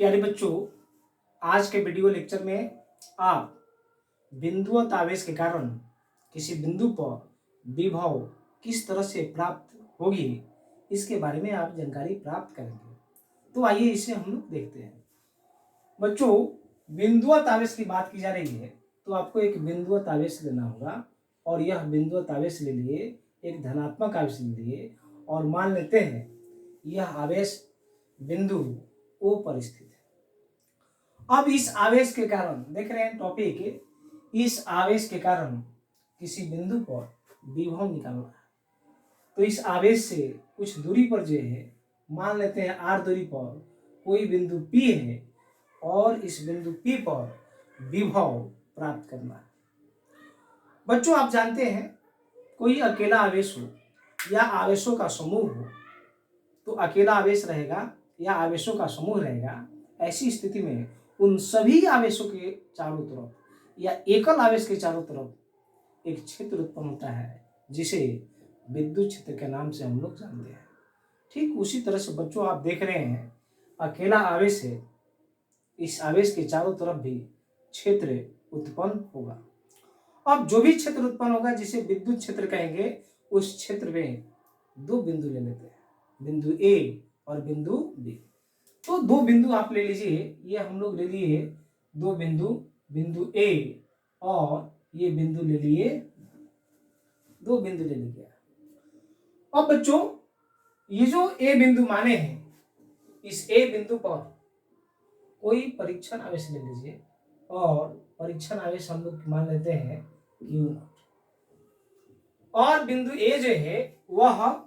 प्यारे बच्चों, आज के वीडियो लेक्चर में आप बिंदुवत आवेश के कारण किसी बिंदु पर विभव किस तरह से प्राप्त होगी, इसके बारे में आप जानकारी प्राप्त करेंगे। तो आइए इसे हम लोग देखते हैं। बच्चों, बिंदुवत आवेश की बात की जा रही है तो आपको एक बिंदुवत आवेश लेना होगा और यह बिंदुवत आवेश ले लिए, एक धनात्मक आवेश ले लिए और मान लेते हैं यह आवेश बिंदु O पर स्थित है। अब इस आवेश के कारण देख रहे हैं टॉपिक, इस आवेश के कारण किसी बिंदु पर विभव निकालना है। तो इस आवेश से कुछ दूरी पर जो है, मान लेते हैं r दूरी पर कोई बिंदु P है और इस बिंदु P पर विभव प्राप्त करना है। बच्चों, आप जानते हैं कोई अकेला आवेश हो या आवेशों का समूह हो, तो अकेला आवेश रहेगा या आवेशों का समूह रहेगा। ऐसी स्थिति में उन सभी आवेशों के चारों तरफ या एकल आवेश के चारों तरफ एक क्षेत्र उत्पन्न होता है जिसे विद्युत क्षेत्र के नाम से हम लोग जानते हैं। ठीक उसी तरह से बच्चों, आप देख रहे हैं अकेला आवेश है, इस आवेश के चारों तरफ भी क्षेत्र उत्पन्न होगा। अब जो भी क्षेत्र उत्पन्न होगा जिसे विद्युत क्षेत्र कहेंगे, उस क्षेत्र में दो बिंदु ले लेते हैं, बिंदु A और बिंदु B। तो दो बिंदु आप ले लीजिए, ये हम लोग ले लिए दो बिंदु, बिंदु A और ये बिंदु ले लिए, दो बिंदु ले लिया। अब बच्चों, ये जो A बिंदु माने हैं, इस A बिंदु पर कोई परीक्षण आवेश ले लीजिए और परीक्षण आवेश हम लोग मान लेते हैं Q0। और बिंदु A जो है वह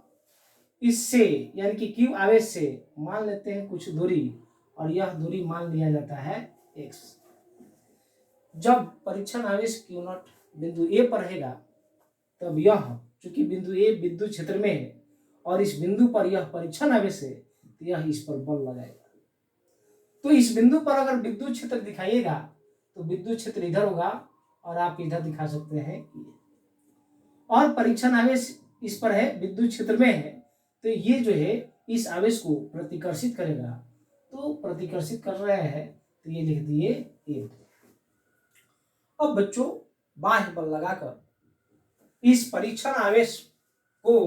इससे यानी कि Q आवेश से मान लेते हैं कुछ दूरी और यह दूरी मान लिया जाता है x। जब परीक्षण आवेश Q0 बिंदु A पर रहेगा तब यह, चूंकि बिंदु A विद्युत क्षेत्र में है और इस बिंदु पर यह परीक्षण आवेश है, तो यह इस पर बल लगाएगा। तो इस बिंदु पर अगर विद्युत क्षेत्र दिखाइएगा तो विद्युत क्षेत्र इधर होगा और आप इधर दिखा सकते हैं और परीक्षण आवेश इस पर है, विद्युत क्षेत्र में है, तो ये जो है इस आवेश को प्रतिकर्षित करेगा। तो प्रतिकर्षित कर रहे हैं तो ये लिख दिए A। अब बच्चों, बाह्य बल लगाकर इस परीक्षण आवेश को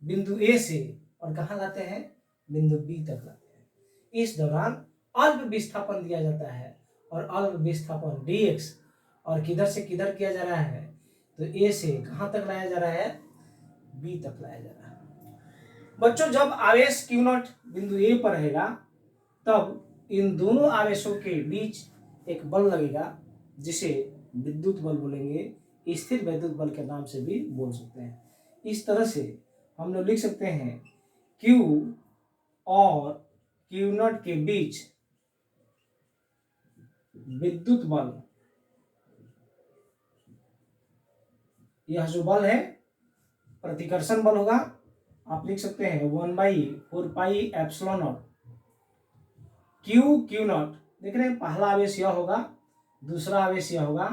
बिंदु A से और कहां लाते हैं, बिंदु B तक लाते हैं। इस दौरान अल्प विस्थापन दिया जाता है और अल्प विस्थापन dx और किधर से किधर किया जा रहा है, तो A से कहां तक लाया जा रहा है, B तक लाया जा रहा है। बच्चों, जब आवेश Q0 बिंदु A पर रहेगा तब इन दोनों आवेशों के बीच एक बल लगेगा जिसे विद्युत बल बोलेंगे, स्थिर विद्युत बल के नाम से भी बोल सकते हैं। इस तरह से हम लोग लिख सकते हैं Q और Q0 के बीच विद्युत बल, यह जो बल है प्रतिकर्षण बल होगा। आप लिख सकते हैं 1/4 पाई एप्सिलॉन नॉट Q0। देख रहे हैं पहला आवेश यह होगा, दूसरा आवेश यह होगा,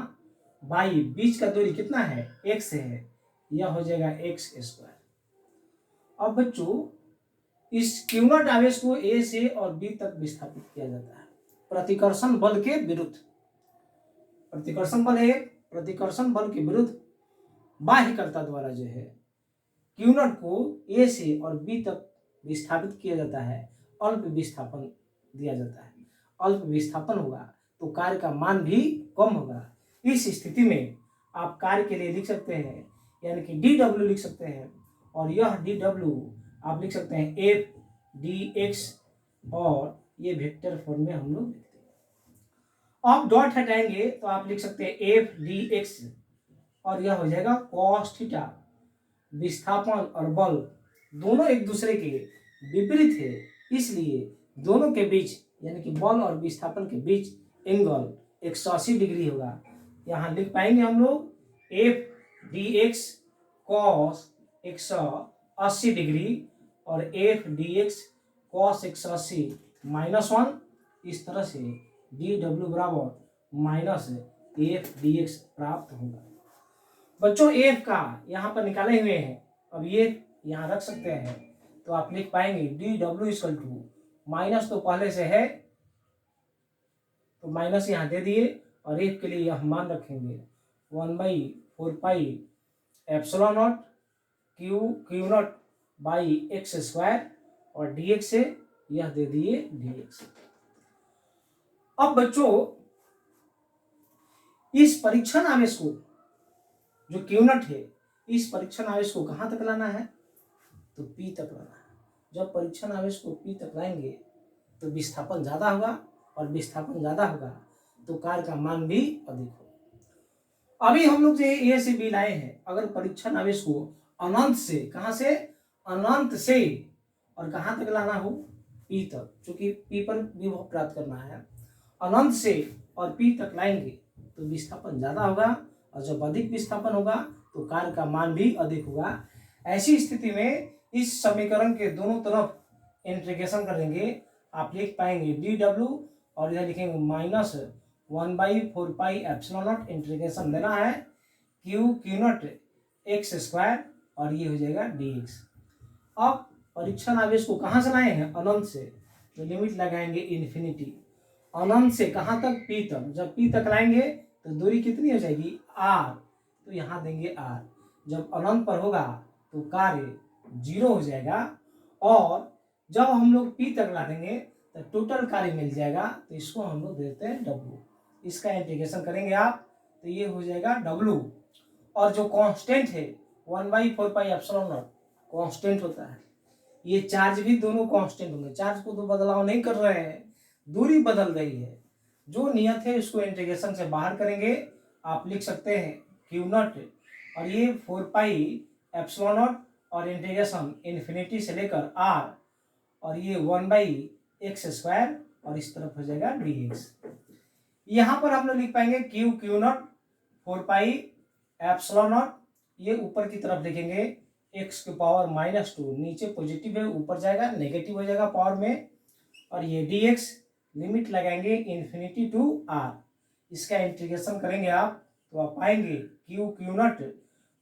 बाई बीच का दूरी कितना है, x है, यह हो जाएगा x²। अब बच्चों, इस Q0 आवेश को A से और B तक विस्थापित किया जाता है प्रतिकर्षण बल के विरुद्ध। प्रतिकर्षण बल है, प्रतिकर्षण बल के विरुद्ध बाह्यकर्ता द्वारा जो है Q0 को A से और B तक विस्थापित किया जाता है। अल्प विस्थापन दिया जाता है, अल्प विस्थापन होगा तो कार्य का मान भी कम होगा। इस स्थिति में आप कार्य के लिए लिख सकते हैं यानी कि dw लिख सकते हैं और यह dw आप लिख सकते हैं f dx और ये वेक्टर फॉर्म में हम लोग लिखते हैं। आप डॉट हटाएंगे तो आप लिख सकते हैं f dx और यह हो जाएगा cos थीटा। विस्थापन और बल दोनों एक दूसरे के विपरीत है, इसलिए दोनों के बीच यानी कि बल और विस्थापन के बीच एंगल 180 डिग्री होगा। यहाँ लिख पाएंगे हम लोग f dx cos 180 डिग्री और f dx cos 180 -1। इस तरह से dw बराबर माइनस f dx प्राप्त होगा। बच्चों, f का यहाँ पर निकाले हुए हैं, अब ये यहाँ रख सकते हैं तो आप लिख पाएंगे dw इक्वल टू, माइनस तो पहले से है तो माइनस यहाँ दे दिए और एक के लिए यह मान रखेंगे 1/4 epsilon not Q not by x square और dx से यह दे दिए dx। अब बच्चों इस परीक्षण आवेश को जो क्यू नॉट है, इस परीक्षण आवेश को कहां तक लाना है? तो P तक लाना है। जब परीक्षण आवेश को P तक लाएंगे तो विस्थापन ज्यादा होगा और विस्थापन ज्यादा होगा तो कार्य का मान भी अधिक होगा। अभी हम लोग ए से बी लाए हैं, अगर परीक्षण आवेश को अनंत से, कहां से? अनंत से, और कहां तक लाना हो? P तक, क्योंकि P पर विभव प्राप्त करना है। अनंत से और P तक लाएंगे तो विस्थापन ज्यादा होगा और जब अधिक विस्थापन होगा तो कार्य का मान भी अधिक होगा। ऐसी स्थिति में इस समीकरण के दोनों तरफ इंटीग्रेशन करेंगे, आप लिख पाएंगे dw और इधर लिखेंगे -1/4 एप्सिलॉन नॉट, इंटीग्रेशन देना है क्यू नॉट एक्स स्क्वायर और ये हो जाएगा dx। अब परीक्षण आवेश को कहां से लाए हैं? अनंत से, तो लिमिट लगाएंगे इन्फिनिटी। अनंत से कहां तक? P तक। जब P तक लाएंगे तो दूरी कितनी हो जाएगी? r, तो यहां देंगे r। जब अनंत पर होगा तो कार्य 0 हो जाएगा और जब हम लोग P तक ला देंगे तो टोटल कार्य मिल जाएगा, तो इसको हम लोग देते हैं W। इसका इंटीग्रेशन करेंगे आप तो ये हो जाएगा W। और जो कांस्टेंट है 1/4 एप्सिलॉन नॉट कांस्टेंट होता है, ये चार्ज भी दोनों कांस्टेंट होंगे, चार्ज को तो बदलाव नहीं कर रहे हैं, दूरी बदल रही है। जो नियत है उसको इंटीग्रेशन से बाहर करेंगे, आप लिख सकते हैं क्यू नॉट और ये 4 एप्सिलॉन नॉट और इंटीग्रेशन इन्फिनिटी से लेकर r और ये 1/x स्क्वायर और इस तरफ हो जाएगा dx। यहां पर हम लोग लिख पाएंगे क्यू नॉट 4 एप्सिलॉन नॉट, ये ऊपर की तरफ लिखेंगे x की पावर -2, नीचे पॉजिटिव है ऊपर जाएगा नेगेटिव हो जाएगा पावर में, और ये dx लिमिट लगाएंगे इन्फिनिटी टू r। इसका इंटीग्रेशन करेंगे आप तो आप पाएंगे क्यू नॉट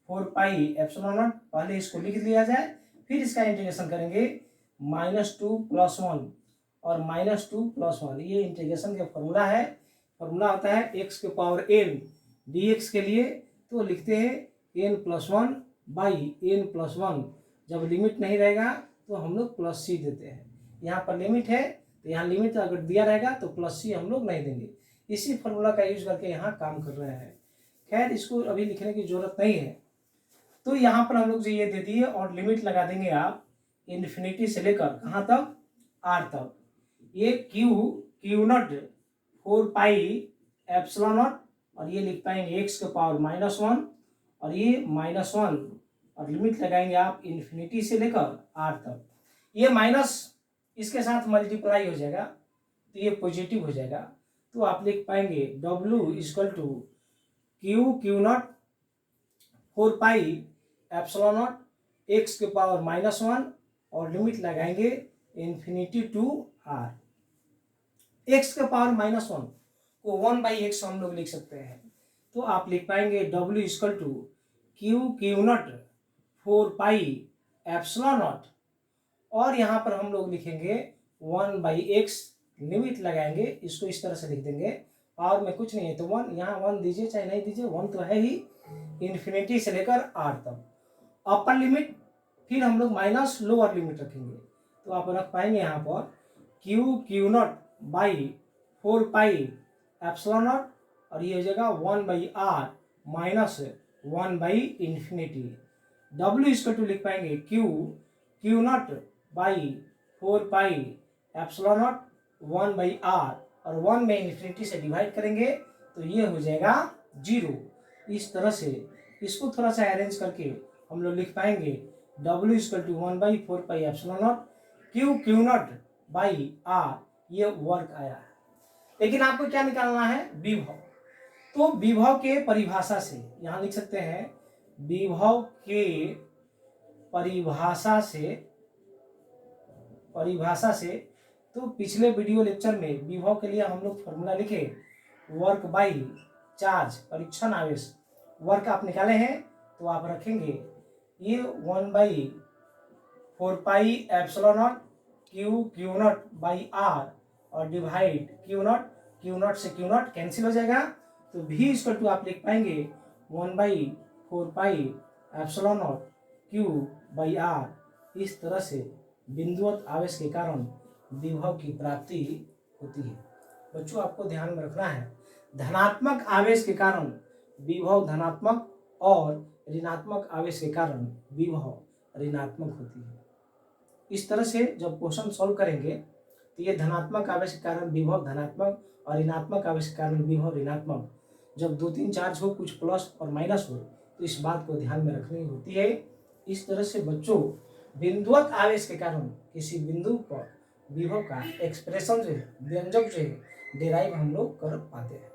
4 एप्सिलॉन नॉट, पहले इसको लिख लिया जाए फिर इसका इंटीग्रेशन करेंगे -2 + 1 और -2 + 1, ये इंटीग्रेशन का फॉर्मूला है। फॉर्मूला होता है x की पावर n dx के लिए, तो लिखते हैं n+1/n+1। जब लिमिट नहीं रहेगा तो हम लोग +c देते हैं, यहाँ पर लिमिट है तो यहाँ लिमिट अगर दिया रहेगा तो +c हम लोग नहीं देंगे। इसी फॉर्मूला का यूज करके यहाँ काम कर रहे हैं। खैर इसको अभी लिखने की जरूरत नहीं है, तो यहाँ पर हम लोग ये दे दिए और लिमिट लगा देंगे आप इन्फिनिटी से लेकर कहाँ तक? r तक। ये क्यू नॉट 4 एप्सिलॉन नॉट और ये लिख पाएंगे x के पावर -1 और ये -1 और लिमिट लगाएंगे आप इन्फिनिटी से लेकर r तक। ये माइनस इसके साथ मल्टीप्लाई हो जाएगा तो ये पॉजिटिव हो जाएगा, तो आप लिख पाएंगे W = Q not 4 epsilon not x के पावर -1 और लिमिट लगाएंगे इन्फिनिटी टू r। x के पावर -1 को 1/x हम लोग लिख सकते हैं, तो आप लिख पाएंगे W = Q not 4 epsilon not और यहाँ पर हम लोग लिखेंगे 1/x, लिमिट लगाएंगे, इसको इस तरह से लिख देंगे, पावर में कुछ नहीं है तो 1, यहाँ 1 दीजिए चाहे नहीं दीजिए, 1 तो है ही, इन्फिनिटी से लेकर r तक। अपर लिमिट फिर हम लोग माइनस लोअर लिमिट रखेंगे, तो आप रख पाएंगे यहाँ पर क्यू नॉट 4 एप्सिलॉन नॉट और ये हो जाएगा 1/r -1/इन्फिनिटी। W = लिख पाएंगे Q not 4 epsilon not 1/r और 1 में इन्फिनिटी से डिवाइड करेंगे तो ये हो जाएगा 0। इस तरह से इसको थोड़ा सा अरेंज करके हम लोग लिख पाएंगे W = 1/4 epsilon not Q not r, ये वर्क आया है। लेकिन आपको क्या निकालना है? विभव। तो विभव के परिभाषा से यहाँ लिख सकते हैं, विभव के परिभाषा से तो पिछले वीडियो लेक्चर में विभव के लिए हम लोग फॉर्मूला लिखे, वर्क बाई चार्ज, परीक्षण आवेश, वर्क आप निकाले हैं तो आप रखेंगे ये 1/4 epsilon not Q not r और divide Q not Q not से क्यू नॉट कैंसिल हो जाएगा, तो v इक्वल टू आप लिख पाएंगे 1/4πε0 Q/r। इस तरह से बिंदुवत आवेश के कारण विभव की प्राप्ति होती है। बच्चों आपको ध्यान में रखना है, धनात्मक आवेश के कारण विभव धनात्मक और ऋणात्मक आवेश के कारण विभव ऋणात्मक होती है। इस तरह से जब क्वेश्चन सॉल्व करेंगे तो ये धनात्मक आवेश के कारण विभव धनात्मक और ऋणात्मक आवेश के कारण विभव ऋणात्मक, जब 2-3 चार्ज हो, कुछ प्लस और माइनस हो, तो इस बात को ध्यान में रखनी होती है। इस तरह से बच्चों बिंदुवत आवेश के कारण किसी बिंदु पर विभव का एक्सप्रेशन जो है, व्यंजक जो है, डिराइव हम लोग कर पाते हैं।